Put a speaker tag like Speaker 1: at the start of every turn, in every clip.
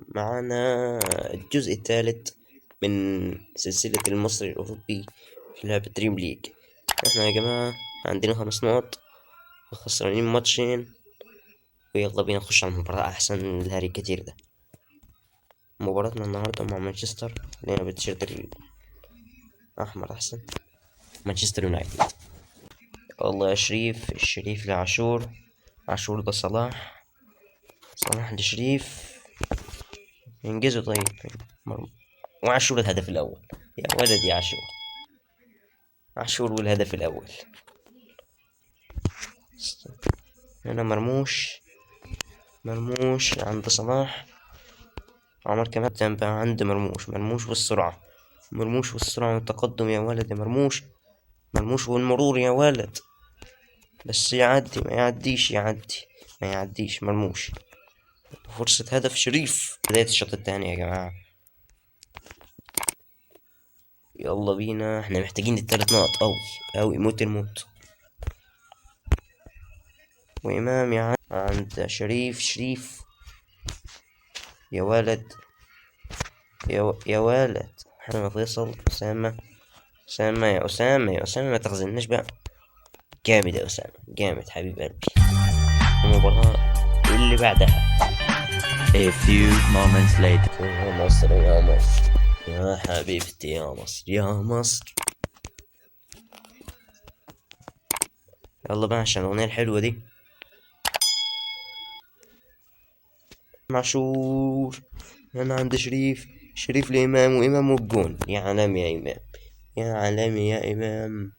Speaker 1: معنا الجزء الثالث من سلسلة المصري الأوروبي في لعبة دريم ليج. احنا يا جماعة عندنا 5 نقط وخسرانين ماتشين، ويلا بينا نخش على المباراة أحسن من الهري الكتير ده. مباراتنا النهاردة مع مانشستر، لأن بالتيشيرت الأحمر أحسن. مانشستر يونايتد. والله يا شريف، الشريف لعاشور، عاشور ده صلاح، صلاح لشريف، ينجزوا. طيب وعاشور الهدف الأول، يا ولد يا عاشور، عاشور والهدف الأول. هنا مرموش عند صلاح، عمر كمال جنبه عند مرموش والسرعة والتقدم يا ولد يا مرموش والمرور يا ولد، بس يعدي ما يعديش مرموش. فرصة هدف شريف، بداية الشوط الثاني يا جماعة. يلا بينا، احنا محتاجين ال3 نقط أوي موت الموت. وإمام عند شريف يا ولد يا ولد. حنا فيصل، أسامة يا أسامة ما تغزلناش بقى. جامد يا أسامة، جامد حبيب قلبي. المباراة اللي بعدها.
Speaker 2: A few moments later.
Speaker 1: يا مصر يا حبيبتي يا مصر. يلا بقى عشان الأغنية الحلوة دي. معشور أنا عند شريف لإمام، وإمام والجون. يا عالمي يا إمام، يا عالمي يا إمام.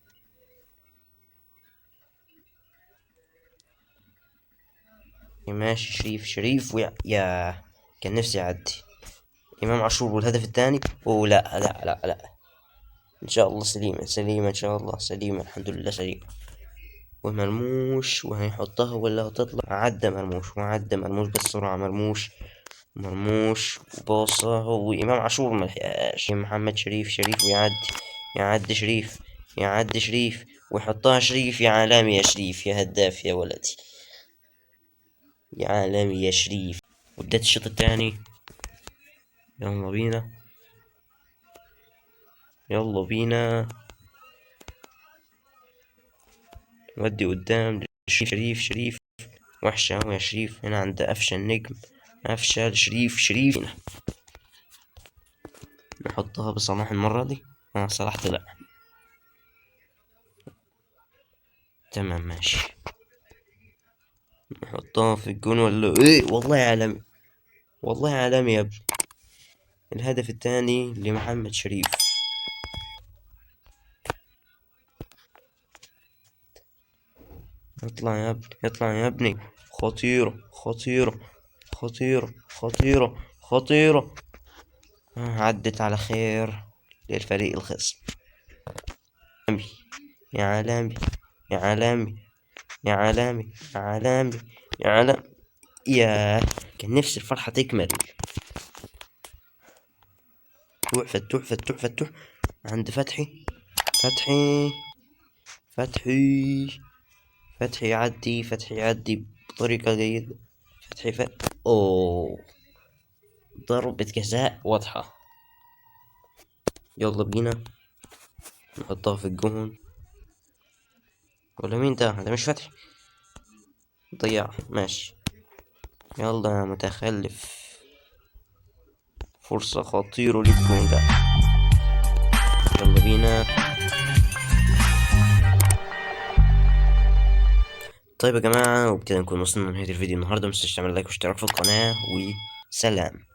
Speaker 1: ماشي شريف يا كان نفسي يعدي إمام عاشور. والهدف الثاني لا لا لا لا، إن شاء الله سليمة إن شاء الله سليمة، الحمد لله سليمة. ومرموش وهيحطها ولا هتطلع. عدى مرموش بالسرعة. مرموش وباصة، وإمام عاشور ملحقهاش. محمد شريف يعدي شريف ويحطها شريف. يا عالمي يا شريف، يا هداف يا ولدي، يا عالمي يا شريف. وبدأت الشوط الثاني. يلا بينا ودي قدام. شريف وحشة أوي يا شريف. هنا عند قفشة النجم، قفشة شريف نحطها بصلاح المرة دي. صلاح طلع تمام ماشي. نحطها في الجون ولا ايه؟ والله عالمي يا ابني. الهدف الثاني لمحمد شريف. اطلع يا ابني. خطيرة. عدت على خير للفريق الخصم. يا عالمي يا كان نفسي الفرحة تكمل. فتوح عند فتحي يعدي بطريقة جيدة. اوه، ضربة جزاء واضحة. يلا بينا نحطها في الجون. ولا مين ده مش فتحي، ضيع. ماشي يلا يا متخلف. فرصة خطيرة للجون ده. يلا بينا. طيب يا جماعة، وبكده نكون وصلنا لنهاية الفيديو النهاردة. متنسوش تعملوا لايك واشتراك في القناة، وسلام.